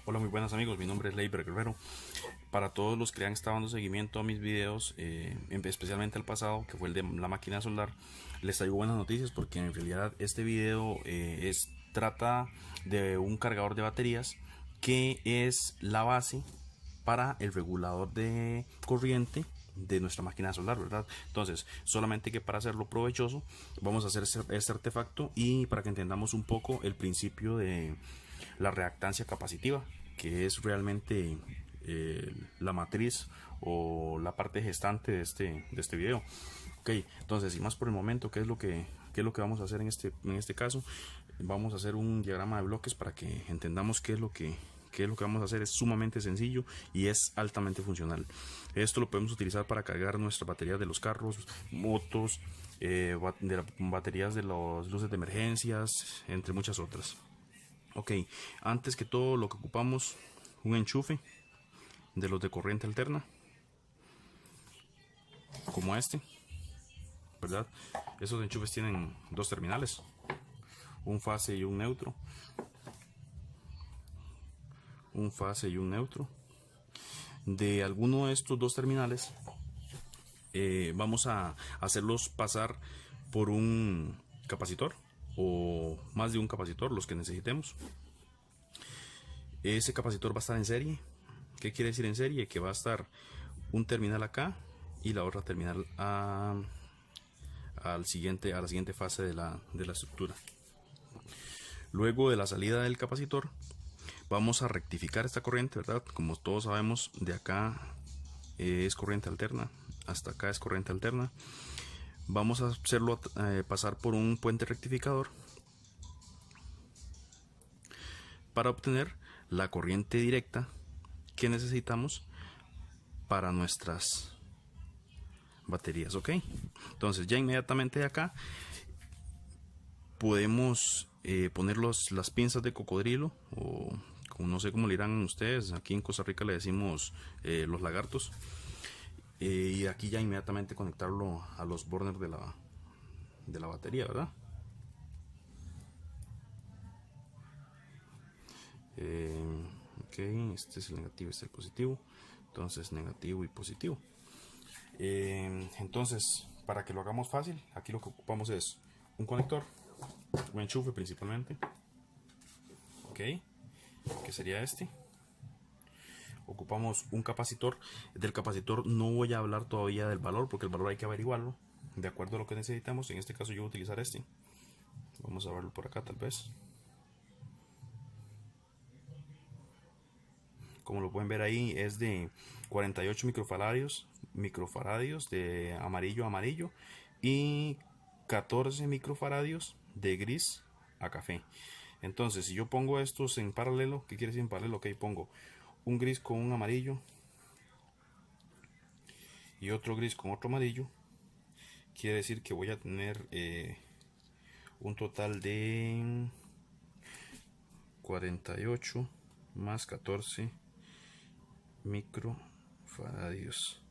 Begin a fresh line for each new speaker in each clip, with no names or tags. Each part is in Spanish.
Hola, muy buenas amigos, mi nombre es Leiber Guerrero. Para todos los que le han estado dando seguimiento a mis videos, especialmente al pasado, que fue el de la máquina solar, les traigo buenas noticias porque en realidad este video trata de un cargador de baterías que es la base para el regulador de corriente de nuestra máquina solar, ¿verdad? Entonces, solamente que para hacerlo provechoso, vamos a hacer este artefacto y para que entendamos un poco el principio de la reactancia capacitiva, que es realmente la matriz o la parte gestante de este video. Ok, entonces, y más por el momento, qué es lo que vamos a hacer en este caso? Vamos a hacer un diagrama de bloques para que entendamos qué es lo que vamos a hacer. Es sumamente sencillo y es altamente funcional. Esto lo podemos utilizar para cargar nuestras baterías de los carros, motos, baterías de las luces de emergencias, entre muchas otras. Ok, antes que todo lo que ocupamos, un enchufe de los de corriente alterna, como este, ¿verdad? Esos enchufes tienen dos terminales, un fase y un neutro, un fase y un neutro. De alguno de estos dos terminales vamos a hacerlos pasar por un capacitor o más de un capacitor, los que necesitemos. Ese capacitor va a estar en serie. ¿Qué quiere decir en serie? Que va a estar un terminal acá y la otra terminal a la siguiente fase de la estructura. Luego de la salida del capacitor vamos a rectificar esta corriente, ¿verdad? Como todos sabemos, de acá es corriente alterna, hasta acá es corriente alterna. Vamos a hacerlo pasar por un puente rectificador para obtener la corriente directa que necesitamos para nuestras baterías, ¿ok? Entonces ya inmediatamente de acá podemos poner las pinzas de cocodrilo, o como no sé cómo le dirán ustedes, aquí en Costa Rica le decimos los lagartos, y aquí ya inmediatamente conectarlo a los burners de la batería, ¿verdad? Ok, este es el negativo, este es el positivo, entonces negativo y positivo. Entonces, para que lo hagamos fácil, aquí lo que ocupamos es un conector, un enchufe principalmente, ok, que sería este. Ocupamos un capacitor. Del capacitor no voy a hablar todavía del valor, porque el valor hay que averiguarlo de acuerdo a lo que necesitamos. En este caso yo voy a utilizar este. Vamos a verlo por acá tal vez. Como lo pueden ver ahí, es de 48 microfaradios de amarillo a amarillo y 14 microfaradios de gris a café. Entonces, si yo pongo estos en paralelo, ¿qué quiere decir en paralelo? Ok, pongo un gris con un amarillo y otro gris con otro amarillo. Quiere decir que voy a tener un total de 48 más 14 microfaradios.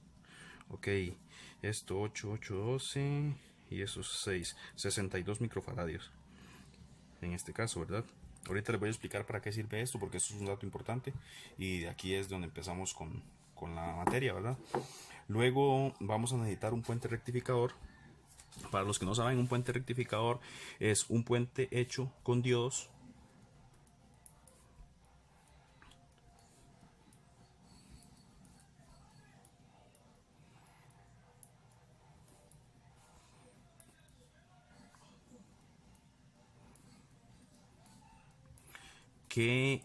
Ok, esto 8, 8, 12 y esos 6, 62 microfaradios en este caso, ¿verdad? Ahorita les voy a explicar para qué sirve esto, porque esto es un dato importante y de aquí es donde empezamos con la materia, ¿verdad? Luego vamos a necesitar un puente rectificador. Para los que no saben, un puente rectificador es un puente hecho con diodos que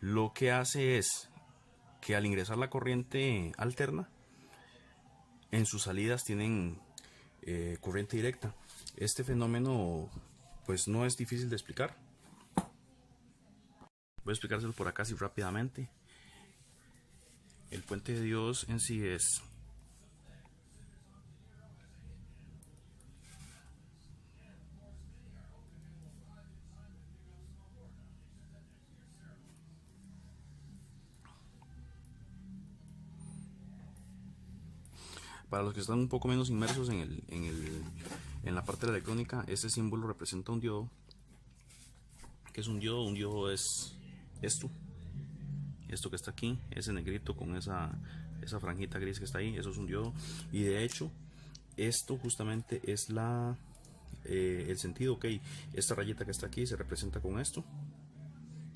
lo que hace es que al ingresar la corriente alterna, en sus salidas tienen corriente directa. Este fenómeno pues no es difícil de explicar. Voy a explicárselo por acá así rápidamente. El puente de Dios en sí es para los que están un poco menos inmersos en la parte de la electrónica. Este símbolo representa un diodo. ¿Qué es un diodo? Un diodo es esto que está aquí, ese negrito con esa franjita gris que está ahí, eso es un diodo. Y de hecho esto justamente es el sentido. Ok, esta rayita que está aquí se representa con esto,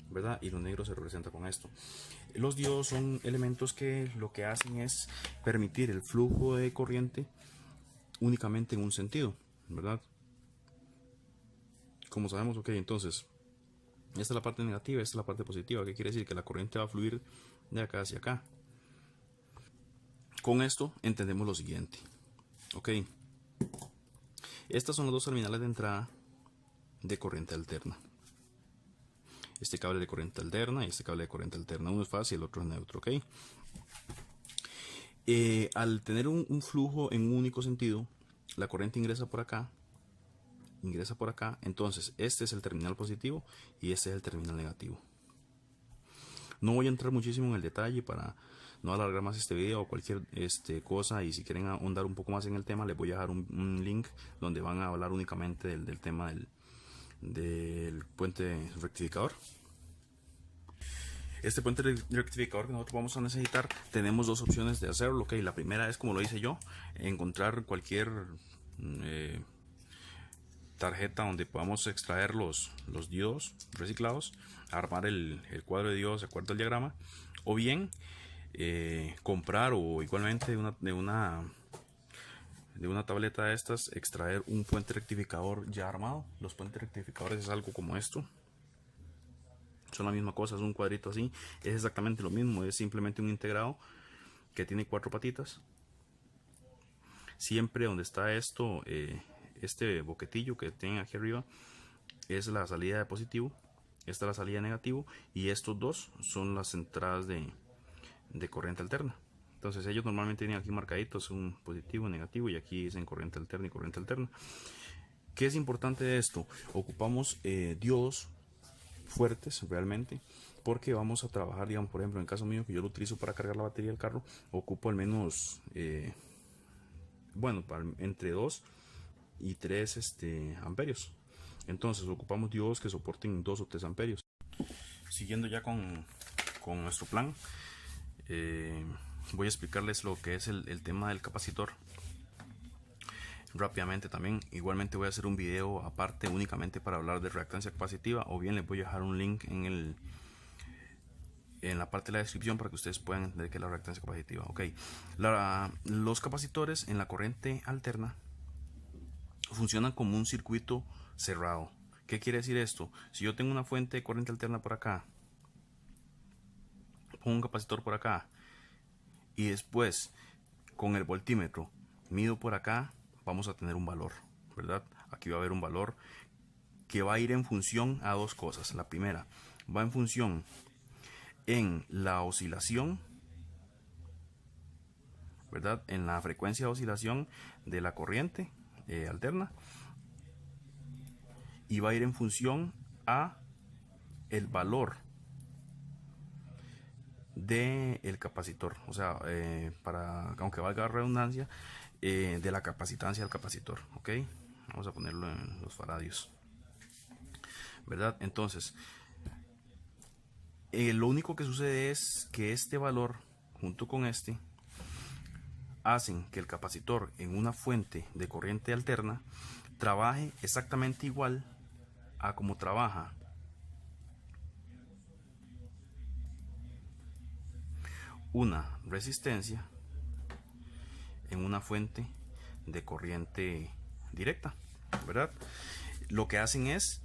¿verdad? Y lo negro se representa con esto. Los diodos son elementos que lo que hacen es permitir el flujo de corriente únicamente en un sentido, ¿verdad? Como sabemos, ok, entonces esta es la parte negativa, esta es la parte positiva. ¿Qué quiere decir? Que la corriente va a fluir de acá hacia acá. Con esto entendemos lo siguiente. Ok, estas son las dos terminales de entrada de corriente alterna. Este cable de corriente alterna y este cable de corriente alterna. Uno es fase y el otro es neutro. Ok, al tener un flujo en un único sentido, la corriente ingresa por acá. Entonces este es el terminal positivo y este es el terminal negativo. No voy a entrar muchísimo en el detalle para no alargar más este video o cualquier cosa, y si quieren ahondar un poco más en el tema les voy a dejar un link donde van a hablar únicamente del tema del puente rectificador. Este puente rectificador que nosotros vamos a necesitar, tenemos dos opciones de hacerlo. Okay, la primera es, como lo hice yo, encontrar cualquier tarjeta donde podamos extraer los diodos reciclados, armar el cuadro de diodos de acuerdo al diagrama, o bien comprar, o igualmente de una tableta de estas, extraer un puente rectificador ya armado. Los puentes rectificadores es algo como esto, son la misma cosa, es un cuadrito así, es exactamente lo mismo, es simplemente un integrado que tiene 4 patitas. Siempre donde está esto, este boquetillo que tienen aquí arriba es la salida de positivo, esta es la salida de negativo, y estos dos son las entradas de corriente alterna. Entonces ellos normalmente tienen aquí marcaditos un positivo, negativo, y aquí dicen corriente alterna y corriente alterna. ¿Qué es importante de esto? Ocupamos diodos fuertes realmente, porque vamos a trabajar, digamos, por ejemplo, en el caso mío, que yo lo utilizo para cargar la batería del carro, ocupo al menos entre 2 y 3 amperios. Entonces ocupamos diodos que soporten 2 o 3 amperios. Siguiendo ya con nuestro plan, voy a explicarles lo que es el tema del capacitor rápidamente. También igualmente voy a hacer un video aparte únicamente para hablar de reactancia capacitiva, o bien les voy a dejar un link en la parte de la descripción para que ustedes puedan entender qué es la reactancia capacitiva. Ok, los capacitores en la corriente alterna funcionan como un circuito cerrado. ¿Qué quiere decir esto? Si yo tengo una fuente de corriente alterna por acá, pongo un capacitor por acá, y después con el voltímetro mido por acá, vamos a tener un valor, ¿verdad? Aquí va a haber un valor que va a ir en función a dos cosas. La primera va en función en la oscilación, ¿verdad? En la frecuencia de oscilación de la corriente alterna, y va a ir en función a el valor del capacitor, o sea, aunque valga la redundancia, de la capacitancia del capacitor. Ok, vamos a ponerlo en los faradios, ¿verdad? Entonces lo único que sucede es que este valor junto con este hacen que el capacitor en una fuente de corriente alterna trabaje exactamente igual a como trabaja una resistencia en una fuente de corriente directa, ¿verdad? Lo que hacen es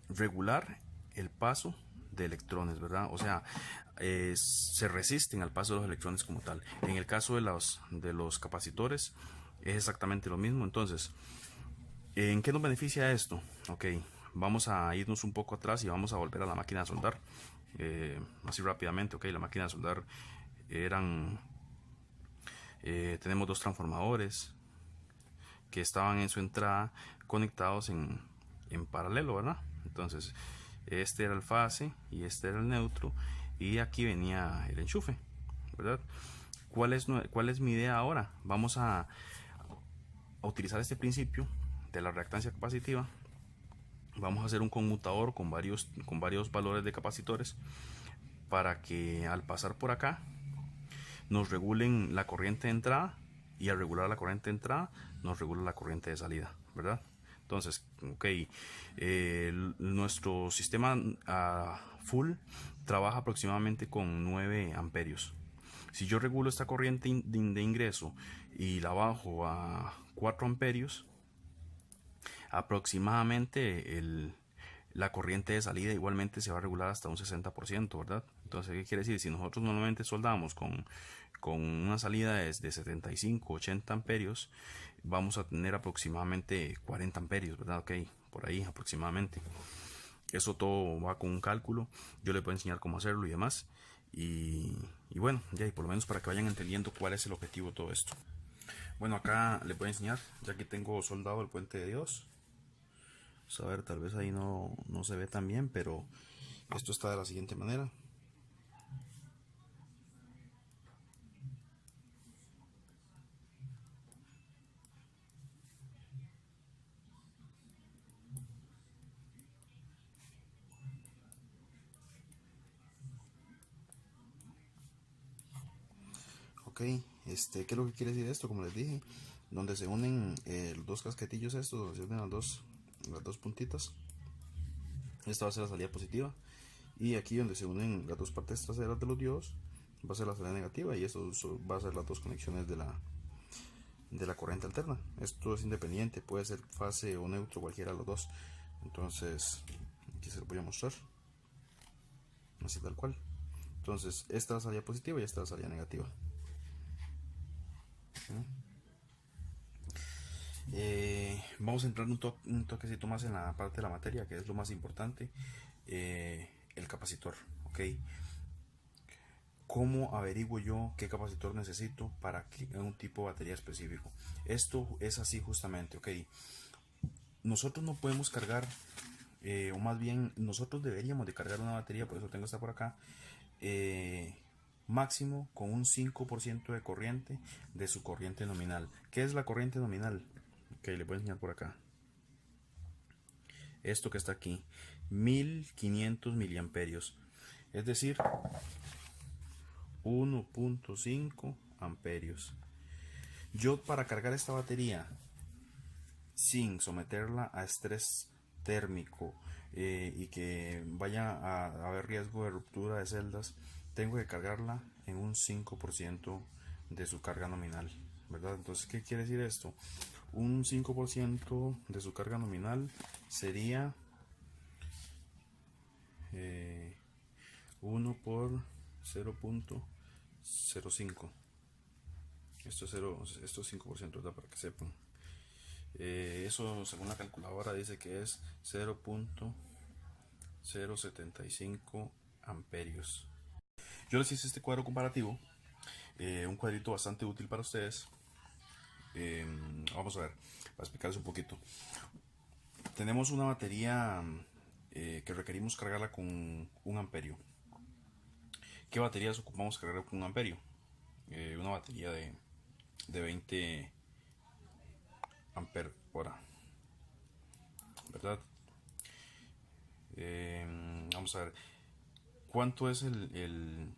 regular el paso de electrones, ¿verdad? O sea, se resisten al paso de los electrones como tal. En el caso de los capacitores es exactamente lo mismo. Entonces, ¿en qué nos beneficia esto? Ok, vamos a irnos un poco atrás y vamos a volver a la máquina de soldar, así rápidamente. Ok, la máquina de soldar tenemos dos transformadores que estaban en su entrada conectados en paralelo, ¿verdad? Entonces este era el fase y este era el neutro, y aquí venía el enchufe, ¿verdad? ¿Cuál es mi idea ahora? Vamos a utilizar este principio de la reactancia capacitiva vamos a hacer un conmutador con varios valores de capacitores para que al pasar por acá nos regulen la corriente de entrada, y al regular la corriente de entrada nos regula la corriente de salida, ¿verdad? Entonces, ok, nuestro sistema full trabaja aproximadamente con 9 amperios. Si yo regulo esta corriente de ingreso y la bajo a 4 amperios, aproximadamente la corriente de salida igualmente se va a regular hasta un 60%, ¿verdad? Entonces, ¿qué quiere decir? Si nosotros normalmente soldamos con una salida de 75, 80 amperios, vamos a tener aproximadamente 40 amperios, ¿verdad? Ok, por ahí aproximadamente. Eso todo va con un cálculo. Yo les voy a enseñar cómo hacerlo y demás. Y bueno, ya, y por lo menos para que vayan entendiendo cuál es el objetivo de todo esto. Bueno, acá les voy a enseñar, ya que tengo soldado el puente de Dios. Vamos a ver, tal vez ahí no se ve tan bien, pero esto está de la siguiente manera. Ok, ¿qué es lo que quiere decir esto? Como les dije, donde se unen los dos casquetillos estos, donde se unen las dos puntitas. Esta va a ser la salida positiva. Y aquí donde se unen las dos partes traseras de los diodos, va a ser la salida negativa. Y esto va a ser las dos conexiones de la corriente alterna. Esto es independiente, puede ser fase o neutro, cualquiera de los dos. Entonces, aquí se lo voy a mostrar. Así tal cual. Entonces, esta es la salida positiva y esta es la salida negativa. Vamos a entrar un toquecito más en la parte de la materia, que es lo más importante, el capacitor. Ok, ¿cómo averiguo yo qué capacitor necesito para un tipo de batería específico? Esto es así justamente. Ok, nosotros no podemos cargar, o más bien nosotros deberíamos de cargar una batería, por eso tengo esta por acá, máximo con un 5% de corriente de su corriente nominal. ¿Qué es la corriente nominal? Ok, le voy a enseñar por acá. Esto que está aquí, 1500 miliamperios, es decir, 1.5 amperios. Yo, para cargar esta batería sin someterla a estrés térmico y que vaya a haber riesgo de ruptura de celdas, tengo que cargarla en un 5% de su carga nominal, ¿verdad? Entonces, ¿qué quiere decir esto? Un 5% de su carga nominal sería 1 por 0.05. Esto es 5%, ¿verdad? Para que sepan. Eso, según la calculadora, dice que es 0.075 amperios. Yo les hice este cuadro comparativo, un cuadrito bastante útil para ustedes. Vamos a ver, para explicarles un poquito. Tenemos una batería que requerimos cargarla con 1 amperio. ¿Qué baterías ocupamos cargar con 1 amperio? Una batería de 20 amper hora, ¿verdad? Vamos a ver, ¿cuánto es el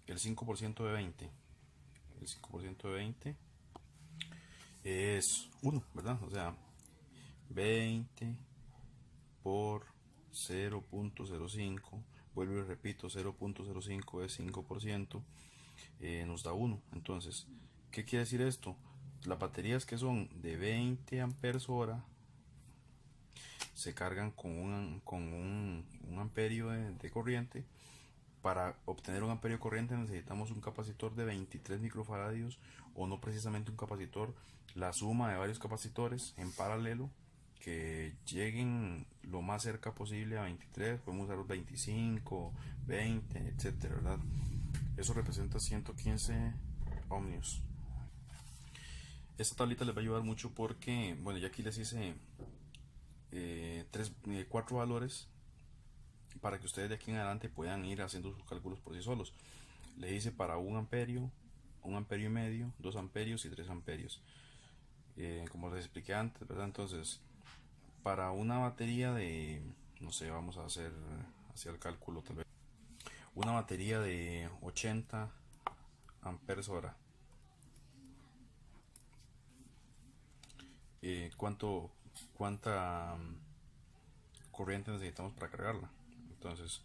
5% de 20? El 5% de 20 es 1, ¿verdad? O sea, 20 por 0.05, vuelvo y repito, 0.05 es 5%, nos da 1. Entonces, ¿qué quiere decir esto? Las baterías que son de 20 amperes hora se cargan con un amperio de corriente. Para obtener un amperio de corriente necesitamos un capacitor de 23 microfaradios, o no precisamente un capacitor, la suma de varios capacitores en paralelo que lleguen lo más cerca posible a 23. Podemos usar los 25, 20, etcétera, ¿verdad? Eso representa 115 ohmios. Esta tablita les va a ayudar mucho porque, bueno, ya aquí les hice 4 valores para que ustedes de aquí en adelante puedan ir haciendo sus cálculos por sí solos. Le hice para 1 amperio, 1 amperio y medio, 2 amperios y 3 amperios. Como les expliqué antes, ¿verdad? Entonces, para una batería de, no sé, vamos a hacer hacia el cálculo tal vez, una batería de 80 amperes hora, ¿cuánta corriente necesitamos para cargarla? Entonces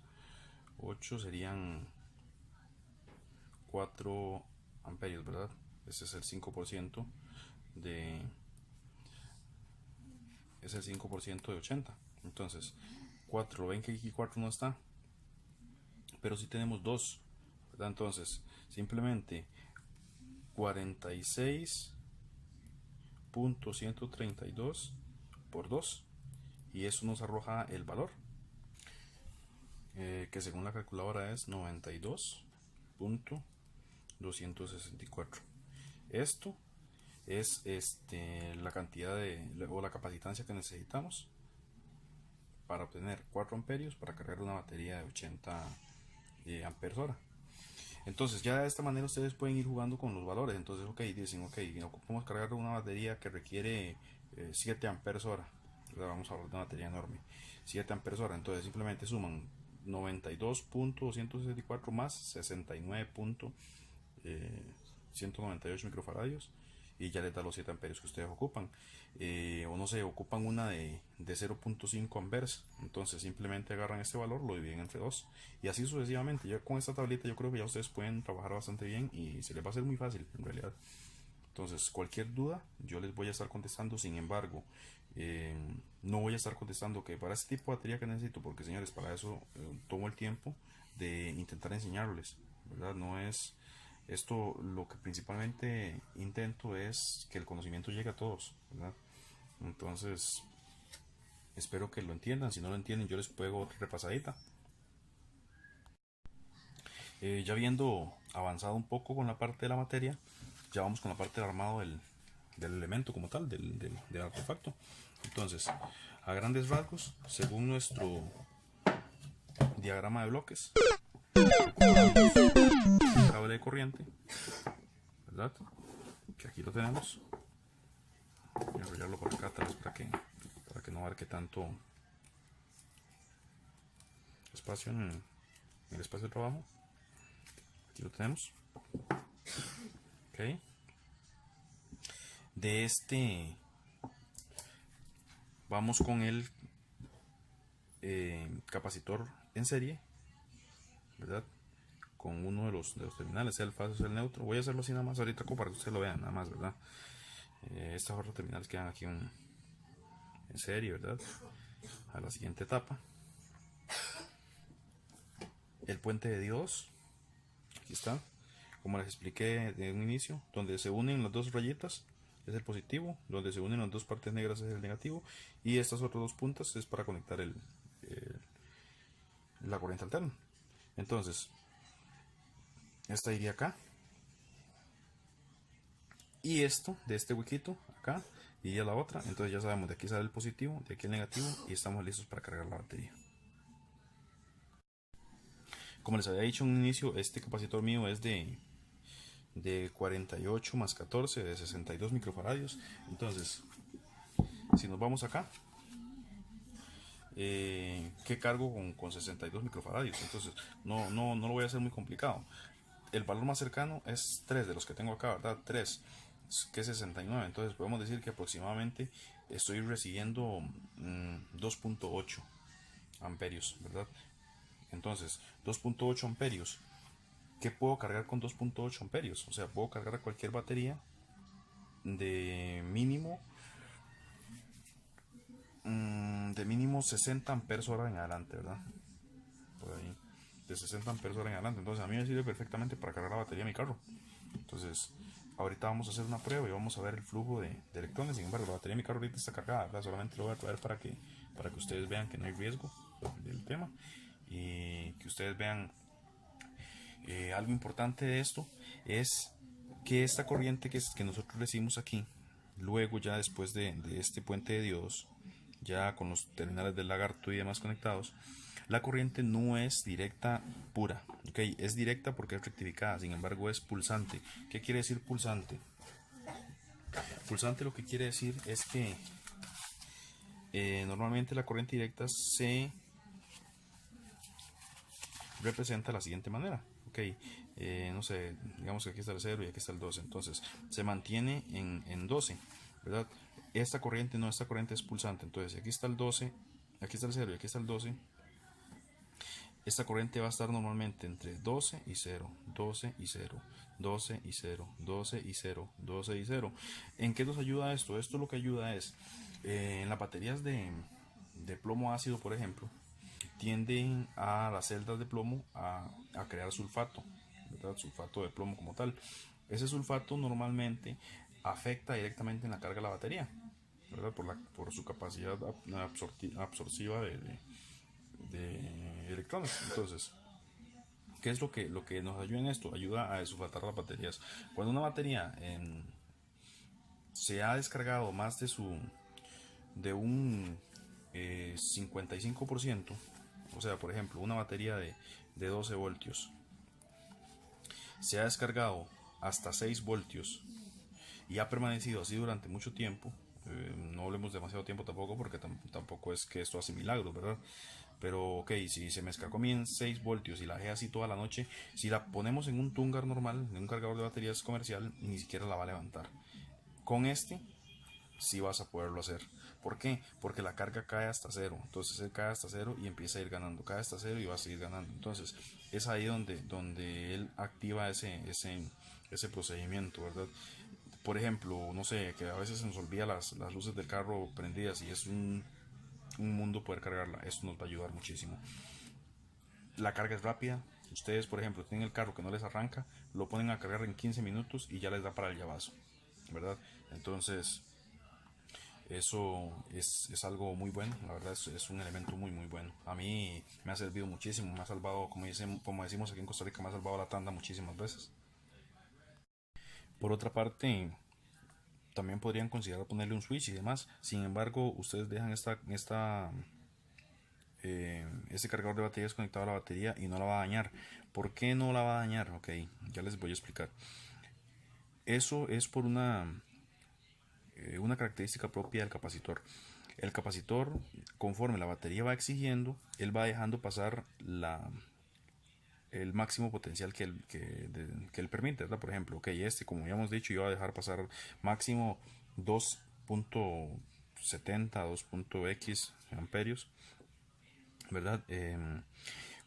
8 serían 4 amperios, ¿verdad? Ese es el 5% de, es el 5% de 80. Entonces 4, ven que aquí 4 no está, pero si tenemos 2, ¿verdad? Entonces simplemente 46.132 por 2, y eso nos arroja el valor, que según la calculadora es 92.264. Esto es la cantidad o la capacitancia que necesitamos para obtener 4 amperios para cargar una batería de 80 amperes hora. Entonces ya de esta manera ustedes pueden ir jugando con los valores. Entonces dicen ocupamos cargar una batería que requiere 7 amperes hora. Vamos a hablar de una batería enorme, 7 amperes hora. Entonces simplemente suman 92.264 más 69.198 microfaradios y ya les da los 7 amperios que ustedes ocupan. O no sé, ocupan una de 0.5 amperes, entonces simplemente agarran este valor, lo dividen entre 2 y así sucesivamente. Ya con esta tablita yo creo que ya ustedes pueden trabajar bastante bien y se les va a hacer muy fácil en realidad. Entonces cualquier duda yo les voy a estar contestando. Sin embargo, no voy a estar contestando que para este tipo de batería que necesito, porque señores, para eso tomo el tiempo de intentar enseñarles, ¿verdad? No es esto, lo que principalmente intento es que el conocimiento llegue a todos, ¿verdad? Entonces espero que lo entiendan. Si no lo entienden, yo les puedo otra repasadita. Ya habiendo avanzado un poco con la parte de la materia, ya vamos con la parte del armado del elemento como tal, del artefacto. Entonces, a grandes rasgos, según nuestro diagrama de bloques, ocupamos un cable de corriente, ¿verdad? Que aquí lo tenemos. Voy a enrollarlo por acá atrás para que no abarque tanto espacio en el espacio de trabajo. Aquí lo tenemos. Ok. De este vamos con el capacitor en serie, ¿verdad? Con uno de los terminales, sea el fase o sea el neutro. Voy a hacerlo así nada más ahorita como para que ustedes lo vean nada más, ¿verdad? Estas otras terminales quedan aquí en serie, ¿verdad? A la siguiente etapa, el puente de diodos, aquí está, como les expliqué de un inicio, donde se unen las dos rayitas es el positivo, donde se unen las dos partes negras es el negativo, y estas otras dos puntas es para conectar la corriente alterna. Entonces esta iría acá, y esto de este huequito acá iría la otra. Entonces ya sabemos, de aquí sale el positivo, de aquí el negativo, y estamos listos para cargar la batería. Como les había dicho en un inicio, este capacitor mío es de 48 más 14, de 62 microfaradios. Entonces, si nos vamos acá, ¿qué cargo con 62 microfaradios? Entonces, no lo voy a hacer muy complicado. El valor más cercano es 3 de los que tengo acá, ¿verdad? 3, que es 69. Entonces, podemos decir que aproximadamente estoy recibiendo 2.8 amperios, ¿verdad? Entonces, 2.8 amperios. ¿Qué puedo cargar con 2.8 amperios? O sea, puedo cargar a cualquier batería de mínimo 60 amperes hora en adelante, ¿verdad? Por ahí, de 60 amperes hora en adelante. Entonces a mí me sirve perfectamente para cargar la batería de mi carro. Entonces ahorita vamos a hacer una prueba y vamos a ver el flujo de electrones. Sin embargo, la batería de mi carro ahorita está cargada, ¿verdad? Solamente lo voy a traer para que ustedes vean que no hay riesgo del tema y que ustedes vean algo importante de esto es que esta corriente que nosotros recibimos aquí, luego ya después de este puente de diodos, ya con los terminales del lagarto y demás conectados, la corriente no es directa pura, ¿okay? Es directa porque es rectificada, sin embargo es pulsante. ¿Qué quiere decir pulsante? Pulsante lo que quiere decir es que Normalmente la corriente directa se representa de la siguiente manera. Ok, no sé, digamos que aquí está el 0 y aquí está el 12. Entonces se mantiene en 12, ¿verdad? Esta corriente es pulsante. Entonces aquí está el 12, aquí está el 0 y aquí está el 12. Esta corriente va a estar normalmente entre 12 y 0, 12 y 0, 12 y 0, 12 y 0, 12 y 0. ¿En qué nos ayuda esto? Esto lo que ayuda es, en las baterías de plomo ácido, por ejemplo, tienden a las celdas de plomo a crear sulfato, ¿verdad? Sulfato de plomo como tal. Ese sulfato normalmente afecta directamente en la carga de la batería, ¿verdad? Por su capacidad absortiva de electrones. Entonces, ¿qué es lo que nos ayuda en esto? Ayuda a desulfatar las baterías. Cuando una batería se ha descargado más de un 55%, o sea, por ejemplo, una batería de 12 voltios se ha descargado hasta 6 voltios y ha permanecido así durante mucho tiempo. No hablemos demasiado tiempo tampoco, porque tampoco es que esto hace milagros, ¿verdad? Pero ok, si se me escacó bien 6 voltios y la dejé así toda la noche, si la ponemos en un Tungar normal, en un cargador de baterías comercial, ni siquiera la va a levantar. Con este sí vas a poderlo hacer. ¿Por qué? Porque la carga cae hasta cero. Entonces él cae hasta cero y empieza a ir ganando. Cae hasta cero y va a seguir ganando. Entonces es ahí donde él activa ese procedimiento, ¿verdad? Por ejemplo, no sé, que a veces se nos olvida las luces del carro prendidas y es un mundo poder cargarla. Esto nos va a ayudar muchísimo. La carga es rápida. Ustedes, por ejemplo, tienen el carro que no les arranca, lo ponen a cargar en 15 minutos y ya les da para el llavazo, ¿verdad? Entonces, eso es algo muy bueno, la verdad es un elemento muy bueno. A mí me ha servido muchísimo, me ha salvado, como decimos aquí en Costa Rica, me ha salvado la tanda muchísimas veces. Por otra parte, también podrían considerar ponerle un switch y demás. Sin embargo, ustedes dejan este cargador de baterías conectado a la batería y no la va a dañar. ¿Por qué no la va a dañar? Ok, ya les voy a explicar. Eso es por una característica propia del capacitor. El capacitor, conforme la batería va exigiendo, él va dejando pasar el máximo potencial que él permite, ¿verdad? Por ejemplo, ok, como ya hemos dicho, iba a dejar pasar máximo 2.70, 2.x amperios, ¿verdad?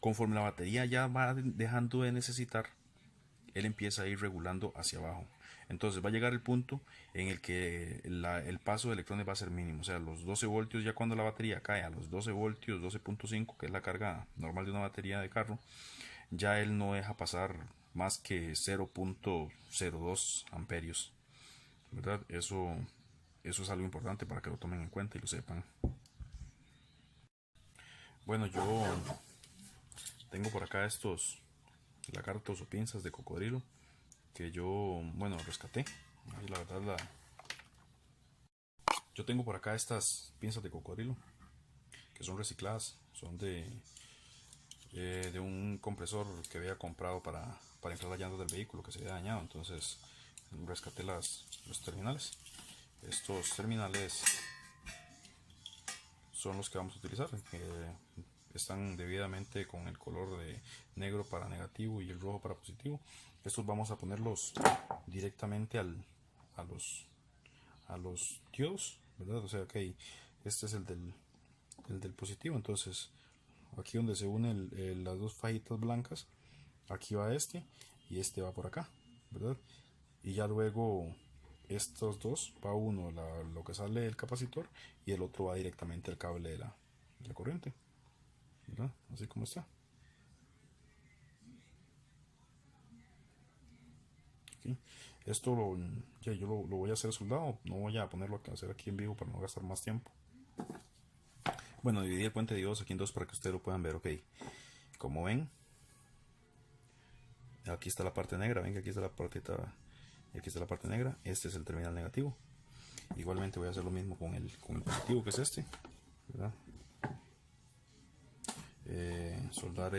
Conforme la batería ya va dejando de necesitar, él empieza a ir regulando hacia abajo. Entonces va a llegar el punto en el que el paso de electrones va a ser mínimo. O sea, los 12 voltios, ya cuando la batería cae a los 12 voltios, 12.5, que es la carga normal de una batería de carro, ya él no deja pasar más que 0.02 amperios, ¿verdad? Eso es algo importante para que lo tomen en cuenta y lo sepan. Bueno, yo tengo por acá estos lagartos o pinzas de cocodrilo que yo, bueno, rescaté. Ahí la verdad, yo tengo por acá estas pinzas de cocodrilo que son recicladas, son de un compresor que había comprado para inflar las llantas del vehículo que se había dañado. Entonces rescaté los terminales. Estos terminales son los que vamos a utilizar. Están debidamente con el color de negro para negativo y el rojo para positivo. Estos vamos a ponerlos directamente a los diodos, ¿verdad? O sea, ok, este es el del positivo. Entonces aquí donde se unen las dos fajitas blancas, aquí va este y este va por acá, ¿verdad? Y ya luego estos dos, va uno lo que sale del capacitor y el otro va directamente al cable de la corriente, ¿verdad? Así como está. Aquí. Esto yo lo voy a hacer soldado, no voy a ponerlo a hacer aquí en vivo para no gastar más tiempo. Bueno, dividí el puente de diodos aquí en dos para que ustedes lo puedan ver, ok. Como ven, aquí está la parte negra, ven que aquí está la partita y aquí está la parte negra. Este es el terminal negativo. Igualmente voy a hacer lo mismo con el positivo, que es este, ¿verdad? Soldar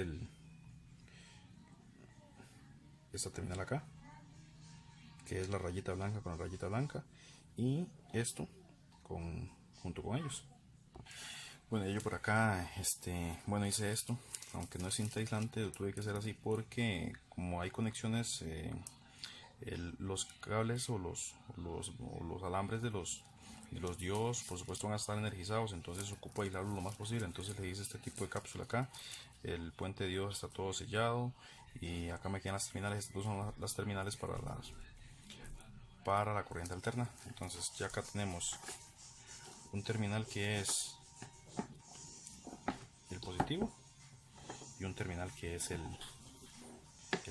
esta terminal acá, que es la rayita blanca con la rayita blanca, y esto junto con ellos. Bueno, yo por acá, bueno, hice esto, aunque no es cinta aislante, lo tuve que hacer así porque como hay conexiones, los cables o los alambres de los diodos, por supuesto, van a estar energizados, entonces ocupo aislarlo lo más posible. Entonces le hice este tipo de cápsula acá. El puente de diodos está todo sellado y acá me quedan las terminales. Estas son las terminales para la corriente alterna. Entonces ya acá tenemos un terminal que es el positivo y un terminal que es el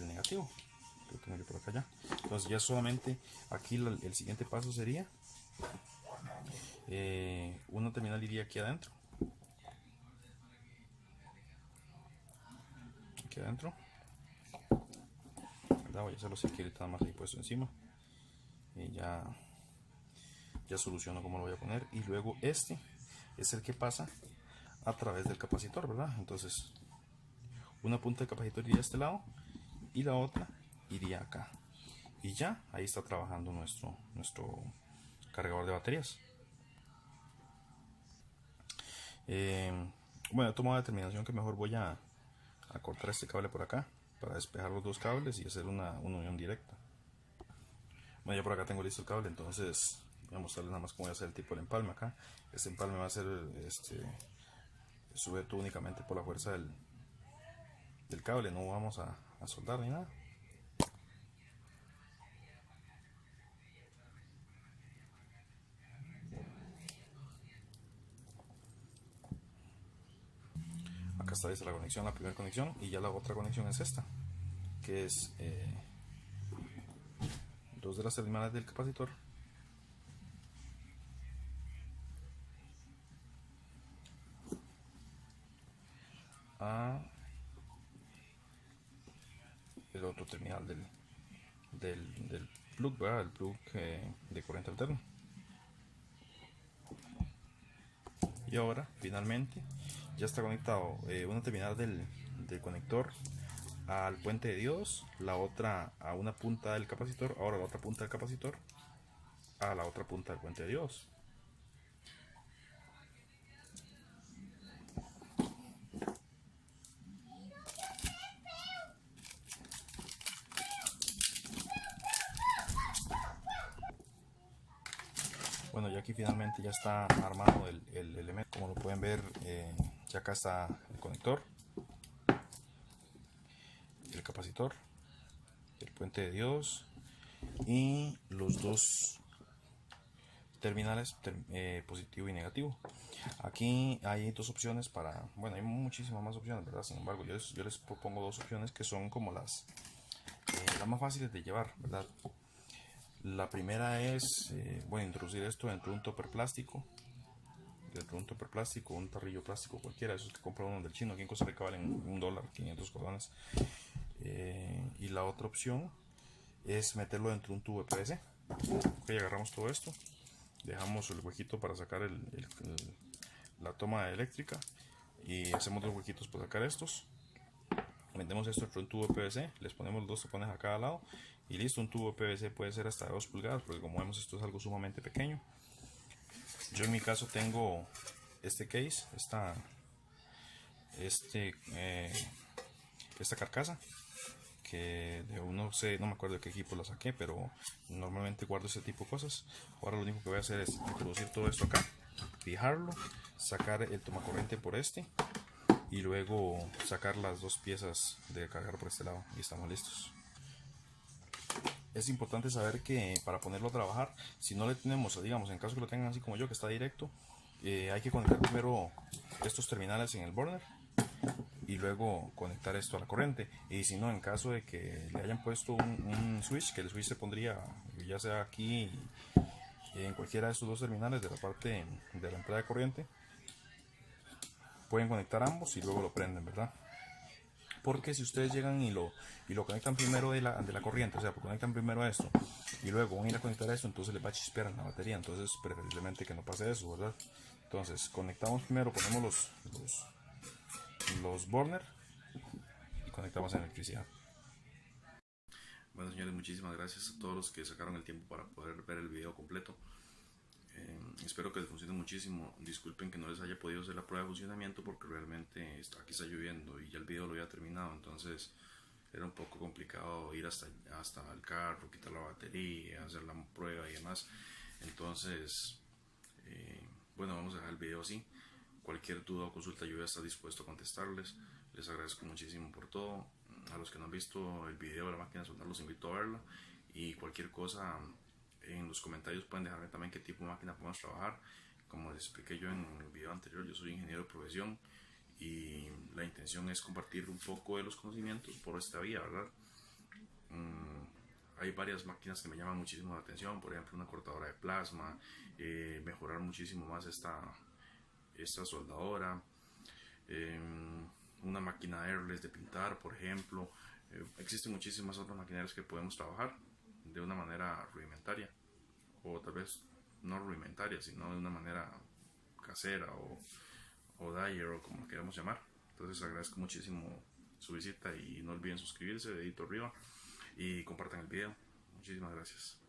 negativo. Lo tengo yo por acá ya. Entonces ya solamente aquí el siguiente paso sería una terminal iría aquí adentro, voy a hacerlo así, que ahorita más ahí puesto encima y ya soluciono cómo lo voy a poner. Y luego este es el que pasa a través del capacitor, ¿verdad? Entonces una punta del capacitor iría a este lado y la otra iría acá, y ya ahí está trabajando nuestro cargador de baterías. Bueno, he tomado la determinación que mejor voy a cortar este cable por acá para despejar los dos cables y hacer una unión directa. Bueno, ya por acá tengo listo el cable, entonces voy a mostrarles nada más cómo voy a hacer el tipo de empalme acá. Este empalme va a ser sujeto únicamente por la fuerza del cable, no vamos a soldar ni nada. Acá está lista la conexión, la primera conexión, y ya la otra conexión es esta, que es dos de las terminales del capacitor a el otro terminal del plug, ¿verdad? El plug de corriente alterna. Y ahora finalmente ya está conectado una terminal del conector al puente de diodos, la otra a una punta del capacitor, ahora la otra punta del capacitor a la otra punta del puente de diodos. Bueno, ya aquí finalmente ya está armado el elemento. Como lo pueden ver, ya acá está el conector, el capacitor, el puente de diodos y los dos terminales, positivo y negativo. Aquí hay dos opciones para, bueno, hay muchísimas más opciones, ¿verdad? Sin embargo, yo les propongo dos opciones que son como las más fáciles de llevar, ¿verdad? La primera es, voy a introducir esto dentro de un topper plástico, un tarrillo plástico cualquiera, esos que compra uno del chino, aquí en Costa Rica valen $1, 500 colones. Y la otra opción es meterlo dentro de un tubo de PVC. Ok, agarramos todo esto, dejamos el huequito para sacar la toma eléctrica y hacemos dos huequitos para sacar estos. Metemos esto dentro de un tubo de PVC, les ponemos dos tapones a cada lado y listo. Un tubo de PVC puede ser hasta 2 pulgadas porque, como vemos, esto es algo sumamente pequeño. Yo en mi caso tengo este case, esta carcasa que no me acuerdo de qué equipo la saqué, pero normalmente guardo este tipo de cosas. Ahora lo único que voy a hacer es introducir todo esto acá, fijarlo, sacar el tomacorriente por este y luego sacar las dos piezas de cargar por este lado y estamos listos. Es importante saber que para ponerlo a trabajar, si no le tenemos, digamos, en caso que lo tengan así como yo, que está directo, hay que conectar primero estos terminales en el burner y luego conectar esto a la corriente. Y si no, en caso de que le hayan puesto un switch, que el switch se pondría ya sea aquí en cualquiera de estos dos terminales de la parte de la entrada de corriente, pueden conectar ambos y luego lo prenden, ¿verdad? Porque si ustedes llegan y lo conectan primero de la corriente, o sea, conectan primero a esto y luego van a ir a conectar a esto, entonces les va a chispear en la batería. Entonces preferiblemente que no pase eso, ¿verdad? Entonces conectamos primero, ponemos los burner y conectamos en electricidad. Bueno, señores, muchísimas gracias a todos los que sacaron el tiempo para poder ver el video completo. Espero que les funcione muchísimo. Disculpen que no les haya podido hacer la prueba de funcionamiento porque realmente aquí está lloviendo y ya el video lo había terminado, entonces era un poco complicado ir hasta el carro, quitar la batería, hacer la prueba y demás. Entonces, bueno, vamos a dejar el video así. Cualquier duda o consulta yo voy a estar dispuesto a contestarles. Les agradezco muchísimo por todo. A los que no han visto el video de la máquina de soldar, los invito a verlo. Y cualquier cosa en los comentarios pueden dejarme también qué tipo de máquina podemos trabajar. Como les expliqué yo en el video anterior, yo soy ingeniero de profesión y la intención es compartir un poco de los conocimientos por esta vía, ¿verdad? Hay varias máquinas que me llaman muchísimo la atención, por ejemplo una cortadora de plasma, mejorar muchísimo más esta soldadora, eh, una máquina airless de pintar, por ejemplo. Existen muchísimas otras maquinarias que podemos trabajar de una manera rudimentaria, o tal vez no rudimentaria, sino de una manera casera o dyer o como queramos llamar. Entonces agradezco muchísimo su visita y no olviden suscribirse, dedito arriba y compartan el video. Muchísimas gracias.